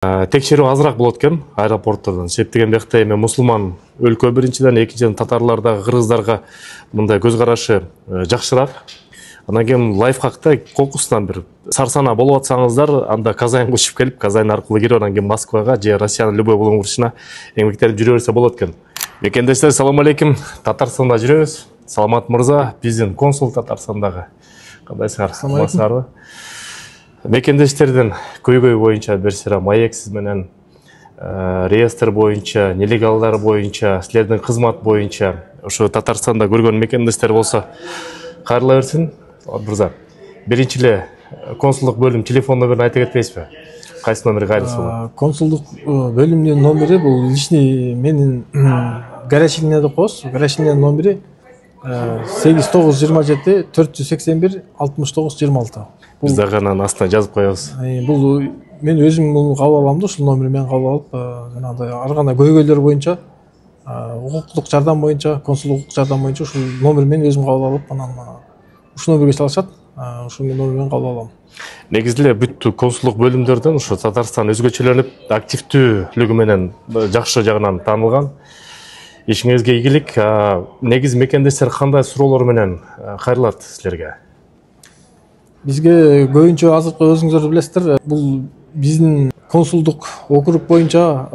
Текшерүү азыраак болот экен аэропорттордон. Септеген бияқта эми мусулман өлкө биринчиден, экинчиден татарларда, кыргыздарга мындай көз карашы жакшыраак. Анан кийин лайфхакта кокусунан бир сарсана болуп атсаңыздар, анда Казанга учуп келип, Казан аркылуу кирип, анан кийин Москвага же Россиянын любой бурчуна эмгектенип жүрө берсе болот экен. Мекендештер, салам алейкум. Татарстанда жүрөбүз. Саламат мырза, биздин консул Татарстандагы. Кандайсыңар? Саламатсыздарбы? Мекендештерден көйгөй боюнча берсера маек сиз менен реестр боюнча, нелегалдар боюнча, силердин кызмат боюнча ошо Татарстанда көргөн мекендештер болсо кайрыла берсин. Мырза, биринчи эле консулдук бөлүм телефон номерин айта кетпейсизби? Кайсы номерге кайрылса болот? Консулдук бөлүмдүн номери бул личный менин горячильный деп коебуз. Горячильный номери 8927 481 69 26. Биз дагы анан астына жазып коебуз. Бул мен өзүм муну кабыл алам да, ушул номерди мен кабыл алып, жанагындай ар кандай көйгөйлөр боюнча, укуктук жардам боюнча, консулдук укук жардам боюнча ушул номерди мен өзүм кабыл алып, анан ушул номерге чалышат. Ушул номерди мен кабыл алам. Негизи эле бүт консулдук бөлүмдөрдөн ушу Татарстан өзгөчөлөнүп, активдүүлүгү менен жакшы жагынан таанылган. Ишиңизге ийгилик. Негизи мекендештер кандай суроолор менен кайрылат силерге? Бизге көбүнчө азыркы өзүңүздөр билесиздер, бул биздин консулдук округ боюнча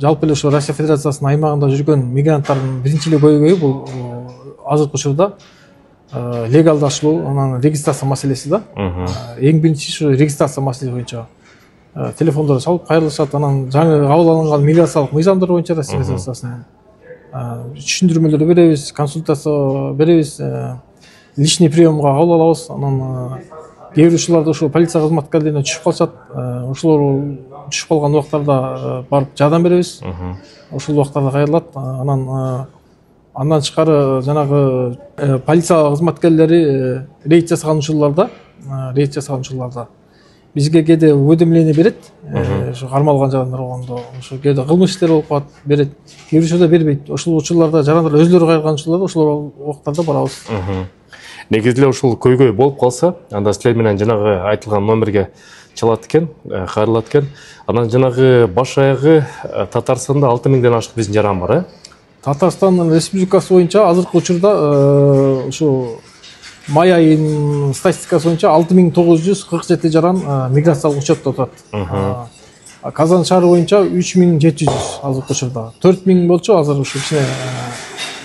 жалпы эле ошо Россия Федерациясынын аймагында жүргөн мигранттардын биринчи эле көйгөйү бул азыркы учурда легалдаштыруу, анан регистрация маселеси да. Эң биринчи ушу регистрация маселеси боюнча телефондорду чалып кайрылышат, анан жаңы кабыл алынган миграциялык мыйзамдар боюнча Россия Федерациясынын түшүндүрмөлөр беребиз, консультация беребиз, личный приемга кабыл алабыз. Анан кээ бир учурларда ошо полиция кызматкерлерине түшүп калышат. Ошолор түшүп калган убактарда барып жардам беребиз. Ошол убактарда кайрылат. Андан тышкары жанагы полиция кызматкерлери рейд жасаган учурларда бизге кээде уведомление берет. Ошо кармалган жарандар болгондо, ошо кээде кылмыш иштери болуп калат, берет. Кээ бир учурда бербейт. Ошол учурларда жарандар өзлөрү кайрылган учурларда ошол убактарда барабыз. Негизи эле ушул көйгөй болуп калса, анда силер менен жанагы айтылган номерге чалат экен, кайрылат экен. Анан жанагы баш аягы Татарстанда 6000ден ашык биздин жаран бар, Татарстан Республикасы боюнча азыркы учурда ушу май айынын статистикасы боюнча 6947 жаран миграциялык учетто турат. Казан шаары боюнча 3700 азыркы учурда. 4000 болчу азыр ушу кичине.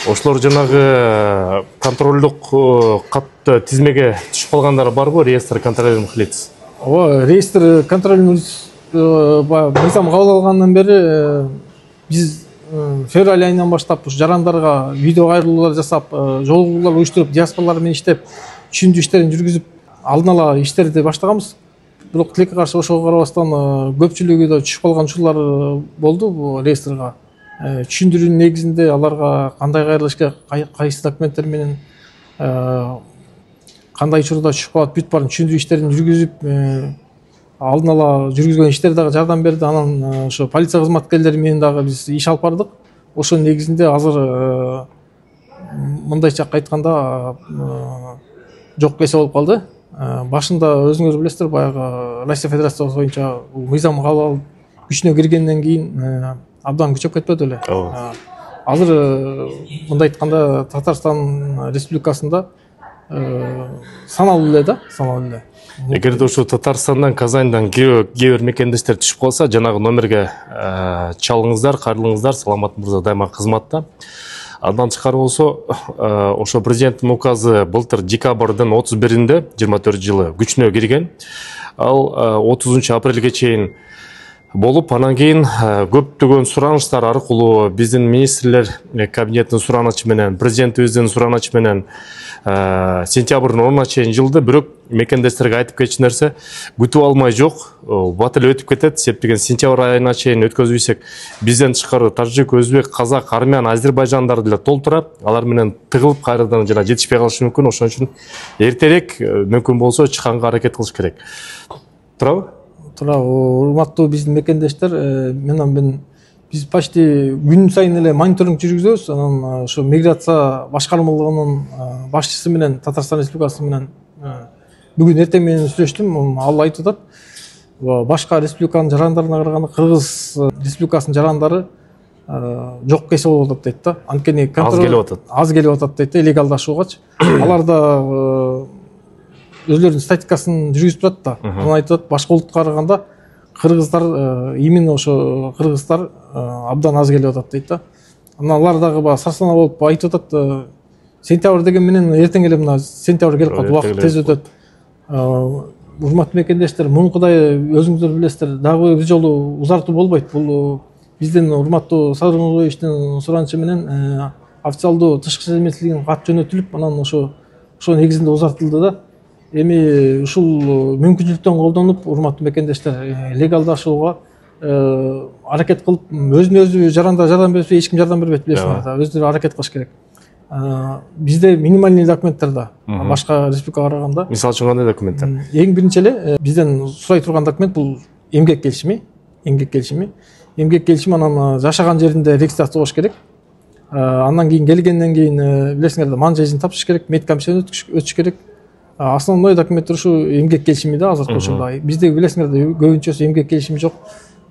Ошолор жанагы контролдук катты тизмеге түшүп калгандар барбы, реестр контролируемых лиц? Ооба, реестр контролируемых мыйзам кабыл алгандан бери биз февраль айынан баштап ушу жарандарга видео кайрылуулар жасап, жолугуулар уюштуруп, диаспоралар менен иштеп, түшүндүрүү иштерин жүргүзүп, алдын ала иштерди баштаганбыз. Бирок тилекке каршы ошого карабастан көпчүлүгү да түшүп калган учурлар болду бул реестрге. Түшүндүрүүнүн негизинде аларга кандай кайрылыш керек, кайсы документтер менен кандай учурда түшүп калат, бүт баарын түшүндүрүү иштерин жүргүзүп, алдын ала жүргүзгөн иштер дагы жардам берди. Анан ошо полиция кызматкерлери менен дагы биз иш алып бардык. Ошонун негизинде азыр мындайча айтканда жок кесе болуп калды. Башында өзүңөр билесиздер, баягы Россия Федерациясы боюнча мыйзам кабыл алып күчүнө киргенден кийин абдан күчөп кетпеди эле. Азыр мындай айтканда Татарстан Республикасында саналуу эле да, саналуу эле. Эгерде ушу Татарстандан, Казандан кээ бир мекендештер түшүп калса, жанагы номерге чалыңыздар, кайрылыңыздар. Саламат мырза дайыма кызматта. Андан тышкары болсо, ошо президенттин указы былтыр декабрдын 31-inde 24 жылы күчүнө кирген. Ал 30-апрелге чейин болуп, анан кийин көптөгөн сураныштар аркылуу биздин министрлер кабинетинин суранычы менен, президентибиздин суранычы менен сентябрдын 10-на чейин жылды. Бирок мекендештерге айтып кетчү нерсе, күтүп алмай жок, бат эле өтүп кетет. Септеген сентябрь айына чейин өткөзбөйсөк, бизден тышкары тажик, өзбек, казак, армян, азербайжандар деле толтура. Алар менен тыгылып кайрадан жана жетишпей калышы мүмкүн. Ошон үчүн эртерээк мүмкүн болсо чыкканга аракет кылыш керек. Туурабы? Туура, урматтуу биздин мекендештер, мен биз почти күн сайын эле мониторинг жүргүзөбүз. Анан ошо миграция башкармалыгынын башчысы менен Татарстан Республикасы менен бүгүн эртең менен сүйлөштүм. Ал айтып атат, башка республиканын жарандарына караганда Кыргыз республикасынын жарандары жок кесе болуп атат дейт да. Анткени аз келип атат дейт, легалдашуугачы. Алар да өзлөрүнүн статистикасын жүргүзүп турат да. Анан айтат, башка улутка караганда кыргыздар, именно ошо кыргыздар абдан аз келип атат дейт да. Анан алар дагы сарсана болуп айтып атат, сентябрь деген менен эртең эле мына сентябрь келип калат, убакыт тез өтөт. Урматтуу мекендештер, мунукудай өзүңүздөр билесиздер, дагы бир жолу узартуу болбойт. Бул биздин урматтуу Садыр Нурбаевичтин суранычы менен официалдуу тышкы иштер министрлигинин кат жөнөтүлүп, анан ошо негизинде узартылды да. Эми ушул мүмкүнчүлүктөн колдонуп, урматтуу мекендештер, легалдашууга аракет кылып, өзүнө өзү жаранда жардам берсе, эч ким жардам бербейт, билесиңер да. Өздөрү аракет кылыш керек. Бизде минимальный документтер да, башка республикага караганда. Мисалы үчүн кандай документтер? Эң биринчи эле бизден сурай турган документ бул эмгек келишими. Эмгек келишими анан жашаган жеринде регистрация болуш керек. Андан кийин келгенден кийин билесиңер да, ман жайын тапшырыш керек, медкомиссиядан өтүш керек. Основной документтер ушу эмгек келишими да, азыркы учурда. Бизде билесиңер да, көбүнчөсү эмгек келишими жок.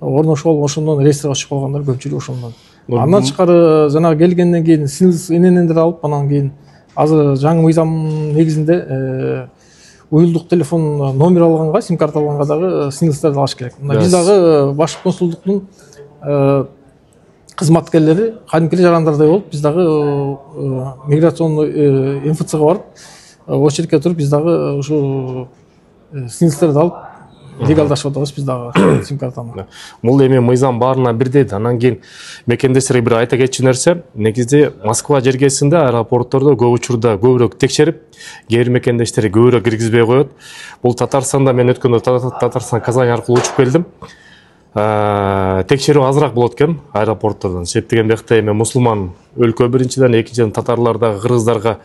Орношуп алып, ошондон реестрге чыгып калгандар көпчүлүгү ошондон. Андан тышкары жанагы келгенден кийин сиңиз иненендер алып, анан кийин азыр жаңы мыйзам негизинде уюлдук телефон номер алганга, сим карта алганга дагы сиңилстерди алыш керек. Биз дагы башкы консулдуктун кызматкерлери кадимки жарандардай болуп, биз дагы миграционный МФЦга барып, очередке туруп, биз дагы ушу сиңилстерди алып легалдашып атабыз биз дагы сим картаны. Бул эми мыйзам баарына бирдей. Анан кийин мекендештерге бир айта кетчү нерсе, негизде Москва жергесинде аэропорттордо көп учурда көбүрөөк текшерип, кээ бир мекендештери көбүрөөк киргизбей коет. Бул Татарстанда мен өткөндө Татарстан Казань аркылуу учуп келдим. Текшерүү азыраак болот экен аэропорттордон. Себеп деген бияқта эми мусулман өлкө биринчиден, экинчиден татарлар дагы кыргыздарга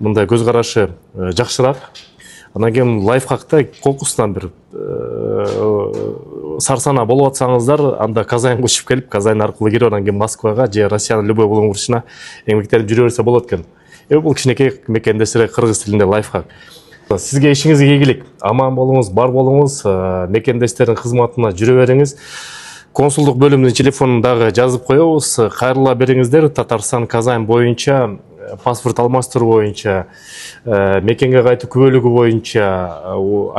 мындай көз карашы жакшыраак. Анан кийин лайфхакта кокусунан бир сарсана болуп атсаңыздар, анда Казаньга учуп келип, Казань аркылуу кирип, анан кийин Москвага же Россиянын любой бурчуна эмгектенип жүрө берсе болот экен. Бул кичинекей мекендештерге кыргыз тилинде лайфхак. Сизге ишиңизге ийгилик, аман болуңуз, бар болуңуз, мекендештердин кызматына жүрө бериңиз. Консулдук бөлүмүнүн телефонун дагы жазып коебуз. Кайрыла бериңиздер. Татарстан Казань боюнча, паспорт алмаштыруу боюнча, мекенге кайтуу күбөлүгү боюнча,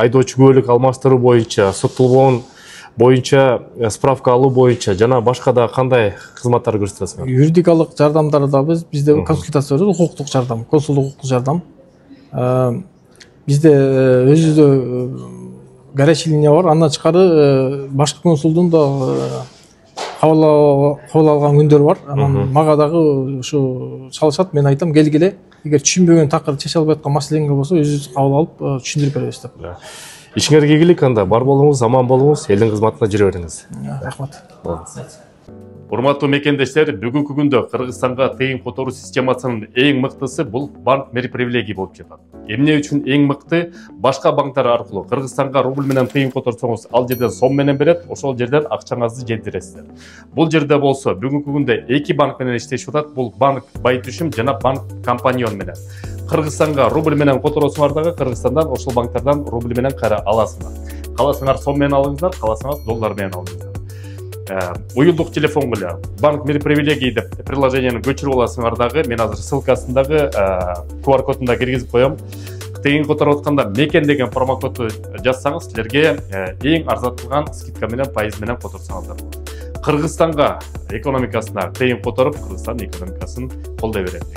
айдоочу күбөлүк алмаштыруу боюнча, соттолгон боюнча, справка алуу боюнча жана башка да кандай кызматтар көрсөтөсүңөр? Юридикалык жардамдар да бизде консультация бар, укуктук жардам, консулдук укуктук жардам. Бизде өзүбүздө горячий линия бар. Андан тышкары башкы консулдун да кабыл алган күндөр бар. Анан мага дагы ушу чалышат, мен айтам, келгиле, эгер түшүнбөгөн такыр чече албай аткан маселеңер болсо, өзүбүз кабыл алып түшүндүрүп беребиз деп. Ишиңерге ийгилик, анда бар болуңуз, аман болуңуз, элдин кызматына жүрө бериңиз. Рахмат. Урматтуу мекендештер, бүгүнкү күндө Кыргызстанга тыйын которуу системасынын эң мыктысы бул банк мери привилегий болуп жатат. Эмне үчүн эң мыкты? Башка банктар аркылуу Кыргызстанга рубль менен тыйын которсоңуз, ал жерден сом менен берет, ошол жерден акчаңызды жеткиресиздер. Бул жерде болсо бүгүнкү күндө эки банк менен иштешип атат. Бул банк Байтүшүм жана банк Компаньон менен. Кыргызстанга рубль менен которосуңар дагы Кыргызстандан ошол банктардан рубль менен кайра аласыңар. Каласаңар сом менен алыңыздар, каласаңар доллар менен алыңыздар. Уюлдук телефон эле банк мери привилегий деп приложениени көчүрүп аласыңар дагы. Мен азыр ссылкасындагы QR кодунда киргизип коем. Тыйын которуп атканда мекен деген промокодду жазсаңыз, силерге эң арзатылган скидка менен, пайыз менен которсоңуздар болот. Кыргызстанга экономикасына тыйын которуп, Кыргызстан экономикасын колдой берет.